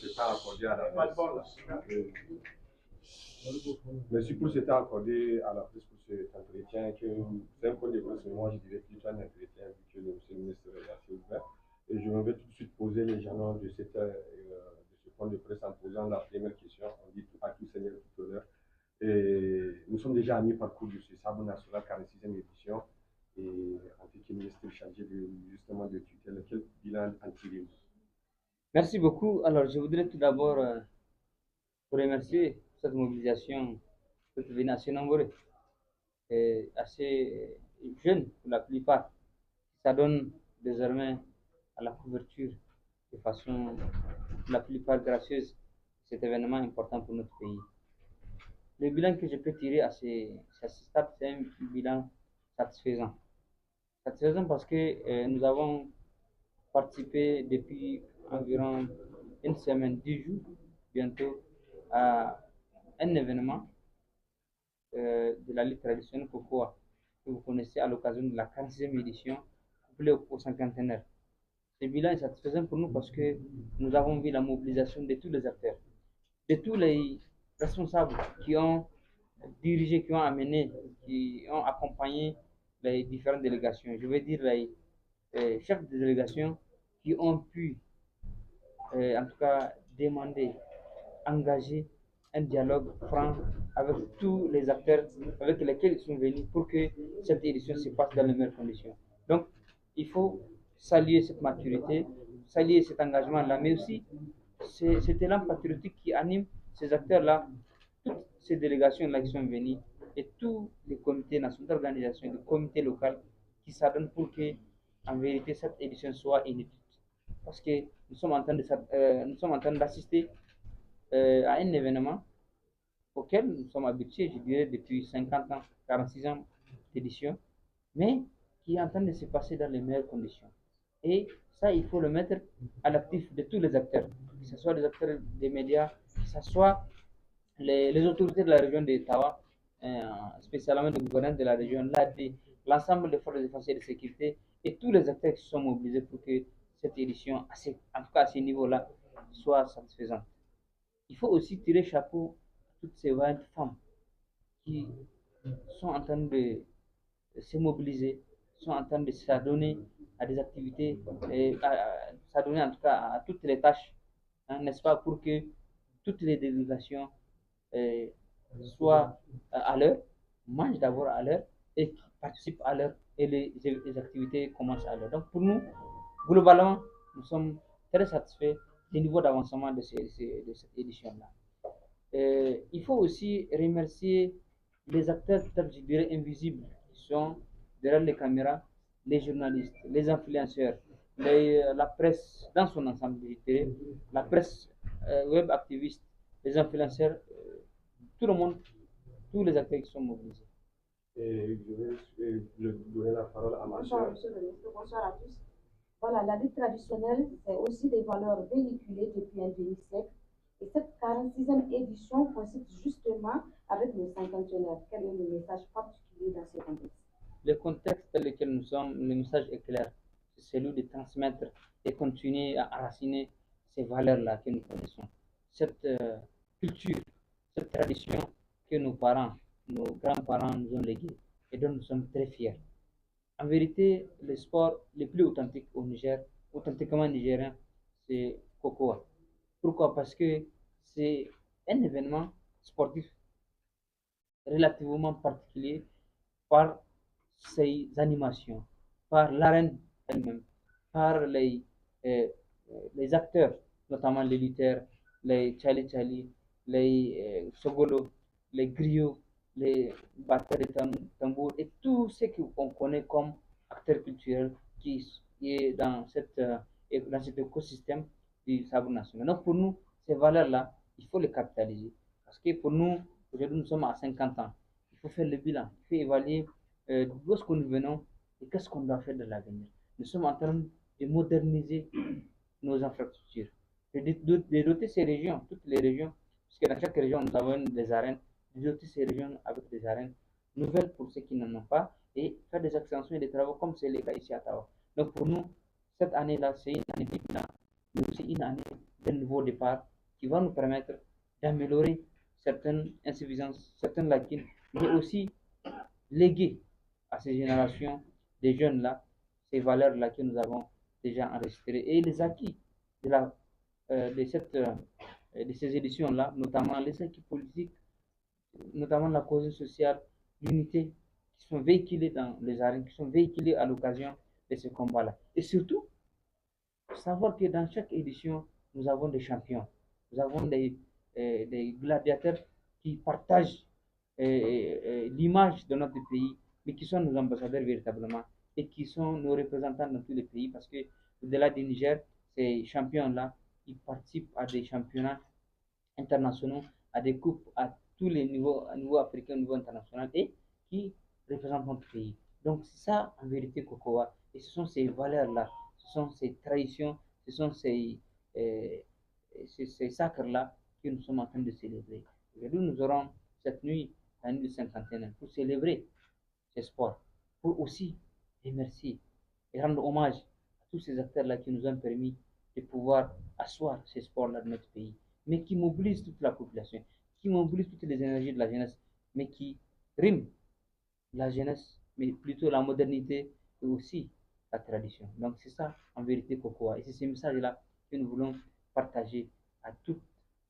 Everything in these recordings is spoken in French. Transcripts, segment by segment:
ce temps accordé à la presse. Merci pour ce temps accordé à la presse pour cet entretien. C'est un point de presse, mais moi je dirais plutôt un entretien vu que le monsieur le ministre est assez ouvert. Et je vais tout de suite poser les jalons de ce point de presse en posant la première question. On dit à tout seigneur tout honneur. Et nous sommes déjà à mi-parcours de ce Sabre national 46e édition. Et en tant que ministre chargé justement de tutelle, quel bilan en tirez-vous? Merci beaucoup. Alors, je voudrais tout d'abord vous remercier pour cette mobilisation. Vous êtes venus assez nombreux et assez jeunes pour la plupart. Ça donne désormais à la couverture de façon la plupart gracieuse cet événement important pour notre pays. Le bilan que je peux tirer à ce stade, c'est un bilan satisfaisant. Satisfaisant parce que nous avons participé depuis environ une semaine, 10 jours bientôt, à un événement de la lutte traditionnelle Cocoa que vous connaissez à l'occasion de la 46e édition couplée au cinquantenaire. Ce bilan est satisfaisant pour nous parce que nous avons vu la mobilisation de tous les acteurs, de tous les responsables qui ont dirigé, qui ont amené, qui ont accompagné les différentes délégations. Je veux dire les chefs de délégation qui ont pu, en tout cas, demander, engager un dialogue franc avec tous les acteurs avec lesquels ils sont venus pour que cette édition se passe dans les meilleures conditions. Donc, il faut saluer cette maturité, saluer cet engagement-là, mais aussi cet élan patriotique qui anime ces acteurs-là, toutes ces délégations-là qui sont venues et tous les comités nationaux d'organisation, les comités locaux qui s'adonnent pour que, en vérité, cette édition soit inédite. Parce que nous sommes en train d'assister à un événement auquel nous sommes habitués, je dirais, depuis 50 ans, 46 ans d'édition, mais qui est en train de se passer dans les meilleures conditions. Et ça, il faut le mettre à l'actif de tous les acteurs, que ce soit les acteurs des médias, que ce soit les autorités de la région d'Ottawa, spécialement le gouverneur de la région, l'AD, l'ensemble des forces de défense et de sécurité, et tous les acteurs qui sont mobilisés pour que cette édition, en tout cas à ce niveau-là, soit satisfaisante. Il faut aussi tirer chapeau à toutes ces vaillantes femmes qui sont en train de se mobiliser, sont en train de s'adonner à des activités, s'adonner en tout cas à toutes les tâches, hein, n'est-ce pas, pour que toutes les délégations euh, soient à l'heure, mangent d'abord à l'heure et participent à l'heure et les activités commencent à l'heure. Donc pour nous, globalement, nous sommes très satisfaits du niveau d'avancement de cette édition-là. Il faut aussi remercier les acteurs, je dirais, invisibles, qui sont derrière les caméras, les journalistes, les influenceurs, la presse dans son ensemble, je dirais, la presse web activiste, les influenceurs, tout le monde, tous les acteurs qui sont mobilisés. Et je vais donner la parole à ma soeur. Monsieur le ministre, bonsoir à tous. Voilà, la lutte traditionnelle, c'est aussi des valeurs véhiculées depuis un demi-siècle. Et cette 46e édition coïncide justement avec le cinquantenaire. Quel est le message particulier dans ce contexte? Le contexte dans lequel nous sommes, le message est clair. C'est celui de transmettre et continuer à enraciner ces valeurs-là que nous connaissons. Cette culture, cette tradition que nos parents, nos grands-parents nous ont léguée et dont nous sommes très fiers. En vérité, le sport le plus authentique au Niger, authentiquement nigérien, c'est Cocoa. Pourquoi? Parce que c'est un événement sportif relativement particulier par ses animations, par l'arène elle-même, par les acteurs, notamment les lutteurs, les Chali, les Sogolo, les griots, les batteurs de tambour et tout ce qu'on connaît comme acteurs culturels qui est dans cet écosystème du sabre national. Donc pour nous, ces valeurs-là, il faut les capitaliser. Parce que pour nous, aujourd'hui, nous sommes à 50 ans. Il faut faire le bilan, il faut évaluer d'où est-ce que nous venons et qu'est-ce qu'on doit faire de l'avenir. Nous sommes en train de moderniser nos infrastructures, de doter ces régions, toutes les régions, parce que dans chaque région, nous avons des arènes, de doter ces régions avec des arènes nouvelles pour ceux qui n'en ont pas et faire des extensions et des travaux comme c'est le cas ici à Tawa. Donc pour nous, cette année-là, c'est une année de bilan, mais aussi une année de nouveau départ qui va nous permettre d'améliorer certaines insuffisances, certaines lacunes, mais aussi léguer à ces générations des jeunes-là ces valeurs-là que nous avons déjà enregistrées et les acquis de, de ces éditions-là, notamment les acquis politiques, notamment la cohésion sociale, l'unité, qui sont véhiculés dans les arènes, qui sont véhiculés à l'occasion de ce combat-là. Et surtout, savoir que dans chaque édition, nous avons des champions, nous avons des gladiateurs qui partagent l'image de notre pays, mais qui sont nos ambassadeurs véritablement et qui sont nos représentants dans tous les pays parce que au-delà du Niger, ces champions-là, ils participent à des championnats internationaux, à des coupes à tous les niveaux, à niveau africain, au niveau international et qui représentent notre pays. Donc c'est ça en vérité Cocoa et ce sont ces valeurs-là, ce sont ces traditions, ce sont euh, ces sacres-là que nous sommes en train de célébrer. Aujourd'hui, nous aurons cette nuit, la nuit du cinquantenaire, pour célébrer ces sports, pour aussi remercier et rendre hommage à tous ces acteurs-là qui nous ont permis de pouvoir asseoir ces sports-là de notre pays, mais qui mobilisent toute la population, qui mobilisent toutes les énergies de la jeunesse, mais qui riment la jeunesse, mais plutôt la modernité et aussi la tradition. Donc c'est ça en vérité Cocoa. Et c'est ce message-là que nous voulons partager à toutes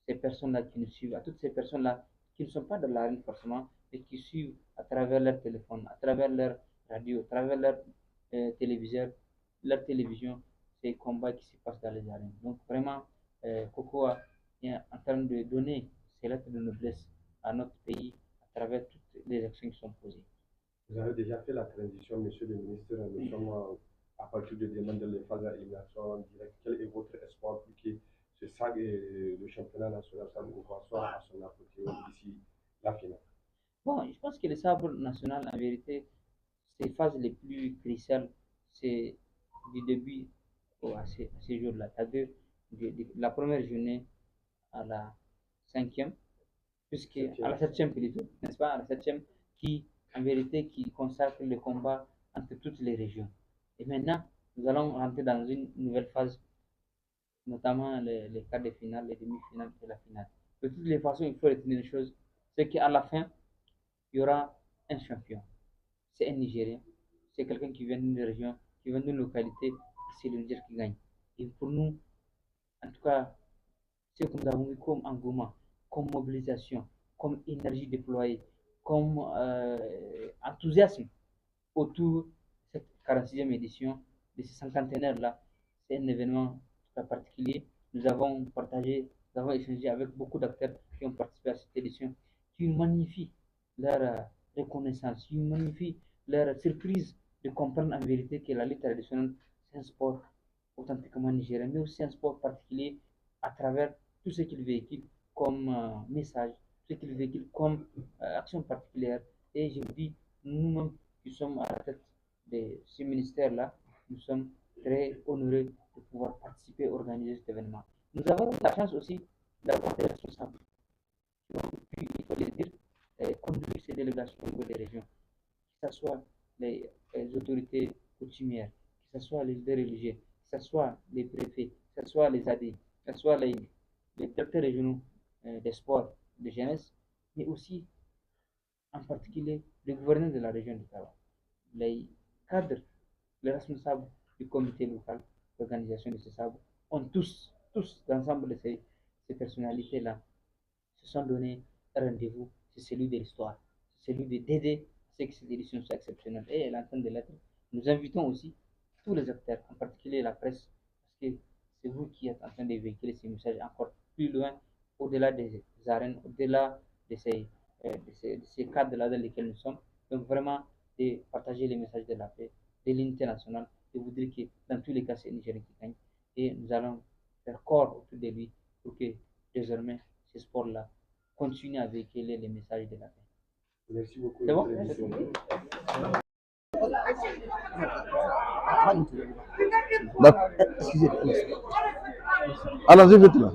ces personnes-là qui nous suivent, à toutes ces personnes-là qui ne sont pas dans l'arène forcément, mais qui suivent à travers leur téléphone, à travers leur radio, à travers leur leur télévision, ces combats qui se passent dans les arènes. Donc vraiment, Cocoa est en train de donner ses lettres de noblesse à notre pays à travers toutes les actions qui sont posées. Vous avez déjà fait la transition, monsieur le ministre. Nous sommes à partir de demain dans les phases d'élimination directe. Quel est votre espoir pour que ce SAG et le championnat national soit à son apogée d'ici la finale? Bon, je pense que le sabre national, en vérité, ces phases les plus cruciales, c'est du début à ces jours-là. C'est-à-dire de la première journée à la cinquième, à la septième plutôt, n'est-ce pas? À la septième, qui, en vérité, qui consacre le combat entre toutes les régions. Et maintenant, nous allons rentrer dans une nouvelle phase, notamment les quarts de finale, les demi-finales et la finale. De toutes les façons, il faut retenir une chose, c'est qu'à la fin, il y aura un champion. C'est un Nigérien, c'est quelqu'un qui vient d'une région, qui vient d'une localité, et c'est le Niger qui gagne. Et pour nous, en tout cas, ce que nous avons vu comme engouement, comme mobilisation, comme énergie déployée, comme enthousiasme autour de cette 46e édition, de ce cinquantenaire-là, c'est un événement très particulier. Nous avons partagé, nous avons échangé avec beaucoup d'acteurs qui ont participé à cette édition, qui magnifient leur reconnaissance, qui magnifient leur surprise de comprendre en vérité que la lutte traditionnelle, c'est un sport authentiquement nigérien, mais aussi un sport particulier à travers tout ce qu'il véhicule comme message, ce qu'il véhicule comme action particulière. Et je vous dis, nous-mêmes qui sommes à la tête de ce ministère-là, nous sommes très honorés de pouvoir participer et organiser cet événement. Nous avons la chance aussi d'avoir des responsables qui ont pu, il faut le dire, conduire ces délégations au niveau des régions, que ce soit les autorités coutumières, que ce soit les leaders religieux, que ce soit les préfets, que ce soit les AD, que ce soit les directeurs régionaux des sports de jeunesse, mais aussi en particulier le gouverneur de la région du Tawa, les cadres, les responsables du comité local d'organisation de ce sabre, ont tous l'ensemble de ces personnalités-là, se sont donné un rendez-vous, c'est celui de l'histoire, c'est celui d'aider à ce que cette édition soit exceptionnelle. Et elle est en train de l'être. Nous invitons aussi tous les acteurs, en particulier la presse, parce que c'est vous qui êtes en train de véhiculer ces messages encore plus loin, au-delà des arènes, au-delà de ces cadres-là dans lesquels nous sommes. Donc vraiment, de partager les messages de la paix, de l'unité nationale, de vous dire que dans tous les cas, c'est Nigeria qui gagne. Et nous allons faire corps autour de lui pour que désormais, ce sport-là continue à véhiculer les messages de la paix. Merci beaucoup. C'est bon? Excusez-moi. Allons-y vite là.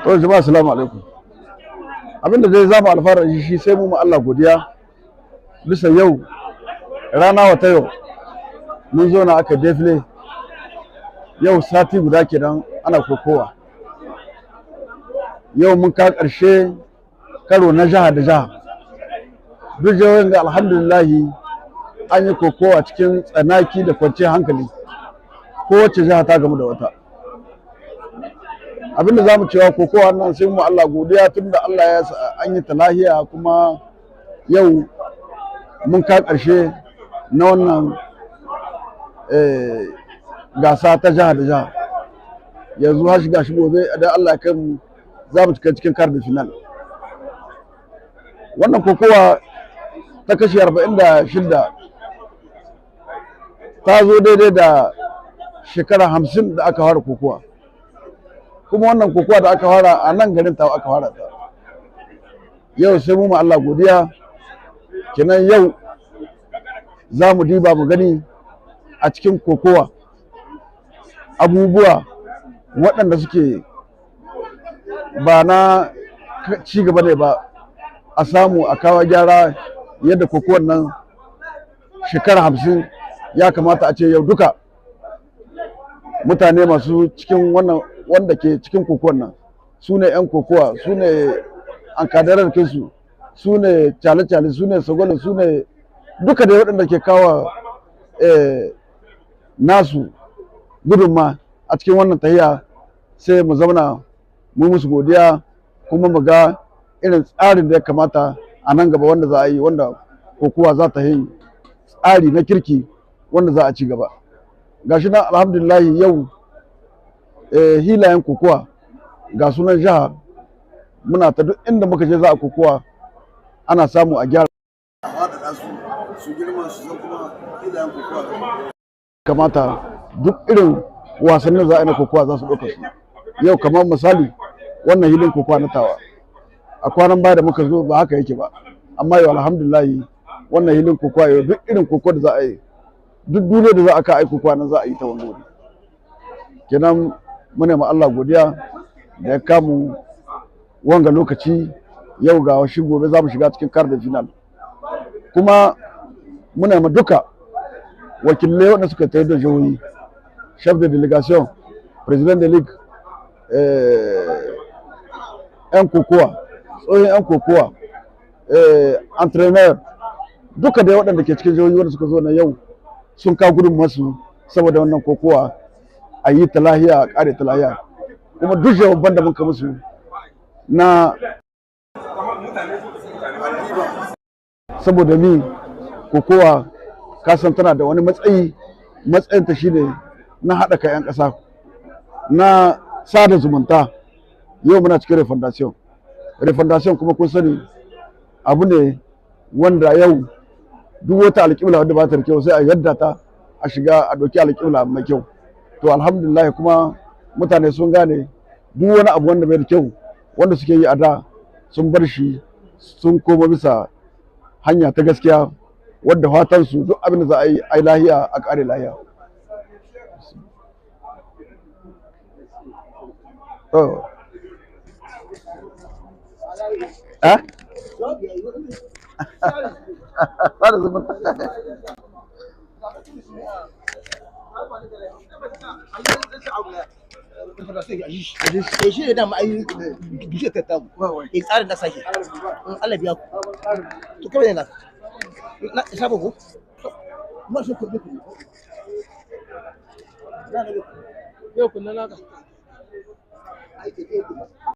To jama'a assalamu alaikum. Abinda dai zamu alfara shi sai mu Allah godiya bisa yau rana wata yau mun zo na aka defile yau sati guda kenan ana kokowa. Yau mun ka ƙarshe karo na jiha da jiha. Duk jihohin ga alhamdulillahi an yi kokowa cikin tsanaki da kwanciyar hankali. Kowace jiha ta gamu da wata. Abinda za mu cewa kokowa nan sai mu Allah godiya tunda Allah ya sa an yi ta lahiya kuma yau mun ka ƙarshe na wannan gasa ta jiha da jiha. Yanzu har shiga shi gobe idan Allah ya kai mu za mu cika cikin kar da final. Wannan kokowa ta kashi 46 ta zo daidai da shekara 50 da aka fara kokowa. Kuma wannan kokowa da aka fara a nan garin ta aka fara ta. Yau sai mu Allah godiya kenan yau za mu diba mu gani a cikin kokowa abubuwa waɗanda suke ba na ci gaba ne ba a samu a kawo gyara yadda kokowar nan shekara 50 ya kamata a ce yau duka mutane masu cikin wannan wanda ke cikin kokowar nan su ne 'yan kokowa su ne an kadarar kinsu su ne cale-cale su ne sagwalin su ne duka da waɗanda ke kawo nasu gudunma a cikin wannan tahiya sai mu zauna mu musu godiya kuma mu ga irin tsarin da ya kamata a nan gaba wanda za a yi wanda kokowa za ta yi tsari na kirki wanda za a ci gaba. Gashi nan alhamdulillahi yau hilayen kokowa ga sunan jiha muna ta duk inda muka je za a kokowa ana samu a gyara su girma su san kuma hilayen kokowa kamata duk irin wasannin za a yi na kokowa za su ɗauka su. Yau kamar misali wannan hilin kokowa na tawa a kwanan baya da muka zo ba haka yake ba, amma yau alhamdulillahi wannan hilin kokowa yau duk irin kokowa da za a yi duk duniya da za a ka aiko kokowa nan za a yi ta wani wuri. Kenan muna ma Allah godiya da ya kamu wanga lokaci yau ga shi gobe za mu shiga cikin kar da final. Kuma muna ma duka wakilai wanda suka tayi da jihohi, chef de delegation, president de ligue, 'yan kokowa, tsohon 'yan kokowa, entraîneur, duka dai waɗanda ke cikin jihohi wanda suka zo na yau sun kawo gudun masu saboda wannan kokowa a yi ta lahiya a ƙare ta lahiya. Kuma duk jawaban da muka musu na saboda ni kokowa kasan tana da wani matsayinta shine na haɗa kan 'yan ƙasa na sada zumunta. Yau muna cikin refondation kuma kun sani abu ne wanda yau duk wata alƙibla wadda ba ta da kyau sai a yadda ta a shiga a ɗauki alƙibla mai kyau. To alhamdulillah kuma mutane sun gane duk wani abu wanda bai da kyau wanda suke yi a da sun bar shi sun koma bisa hanya ta gaskiya wadda fatan su duk abin da za a yi lahiya a ƙare lahiya. shi ne dama ayi gishe ta tamu tsarin da sake Allah biya ku to kawai na sabo ko ma shi ku yau kun naka